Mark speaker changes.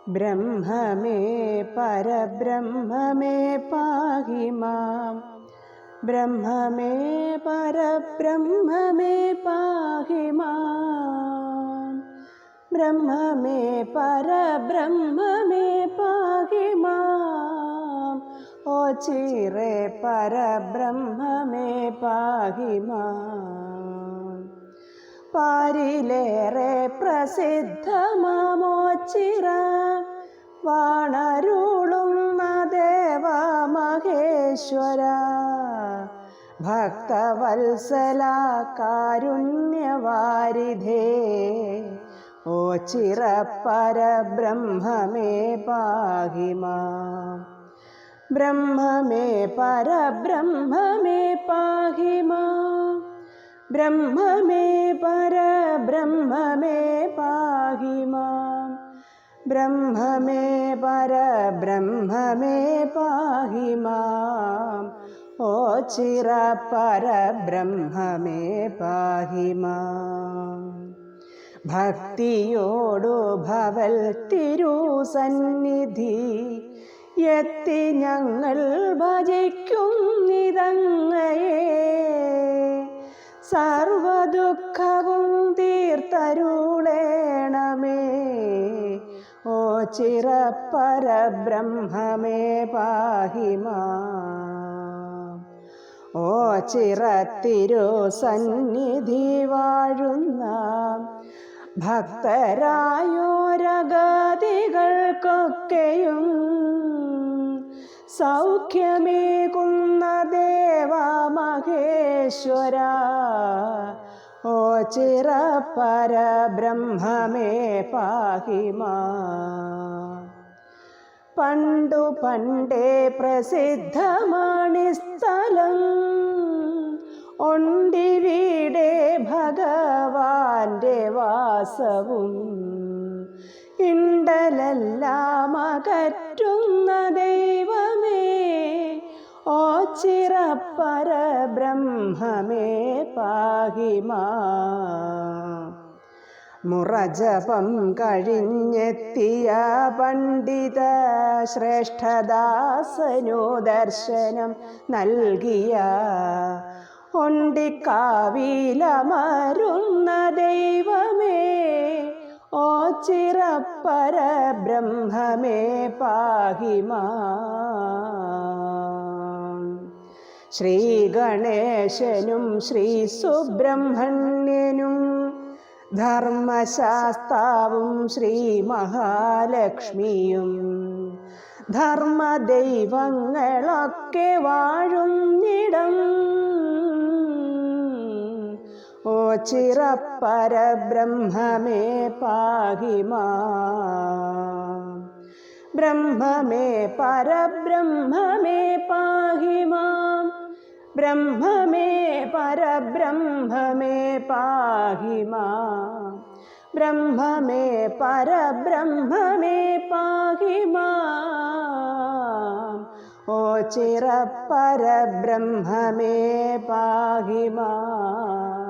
Speaker 1: ब्रह्म मे परब्रह्म मे पाहि मां। ब्रह्म मे परब्रह्म मे पाहि मां। ब्रह्म मे परब्रह्म मे पाहि मां। ओ चिरे परब्रह्म मे पाहि मां। പാരിലേറെ പ്രസിദ്ധമാമോച്ചിറ വാണരുളുന്ന ദേവ മഹേശ്വര. ഭക്തവത്സല കാരുണ്യവാരിധേ ഓ ചിറ പരബ്രഹ്മമേ പാഹി മാം. ബ്രഹ്മമേ പരബ്രഹ്മമേ പാഹി മാം. ब्रह्म मे परब्रह्म मे पाहि मां. ब्रह्म मे परब्रह्म मे पाहि मां. ओ चिर परब्रह्म मे पाहि मां. ഭക്തിയോടു ഭവൽ തിരുസന്നിധി എത്തി ഞങ്ങൾ ഭജിക്കുന്നിതങ്ങയെ. സർവദുഃഖവും തീർത്തരുളേണമേ. ഓ ചിര പരബ്രഹ്മമേ പാഹി മാം. ഓ ചിര തിരുസന്നിധി വാഴുന്ന ഭക്തരായോരഗതികൾക്കൊക്കെയും സൗഖ്യമേകുന്ന ദേവ മഹേശ്വര. ഓ ചിര പരബ്രഹ്മമേ പാഹി മാം. പണ്ടു പണ്ടേ പ്രസിദ്ധമാണി സ്ഥലം ഒണ്ടിവിടെ ഭഗവാന്റെ വാസവും. ഇണ്ടലെല്ലാം അകറ്റുന്ന ദൈവമേ ഓ ചിര പരബ്രഹ്മമേ പാഹി മാം. മുറജപം കഴിഞ്ഞെത്തിയ പണ്ഡിത ശ്രേഷ്ഠദാസനു ദർശനം നൽകിയ ഒണ്ടിക്കാവിലമരുന്ന ദൈവമേ ഓ ചിര പരബ്രഹ്മമേ പാഹി മാം. ശ്രീ ഗണേശനും ശ്രീ സുബ്രഹ്മണ്യനും ധർമ്മശാസ്താവും ശ്രീ മഹാലക്ഷ്മിയും ധർമ്മദൈവങ്ങളൊക്കെ വാഴുന്നിടം. ഓ ചിര പരബ്രഹ്മമേ പാഹി മാം. ബ്രഹ്മമേ പരബ്രഹ്മമേ പാഹി മാം. ബ്രഹ്മമേ പരബ്രഹ്മമേ പാഹി മാം. ബ്രഹ്മമേ പരബ്രഹ്മമേ പാഹി മാം. ഓ ചിര പരബ്രഹ്മമേ പാഹി മാം.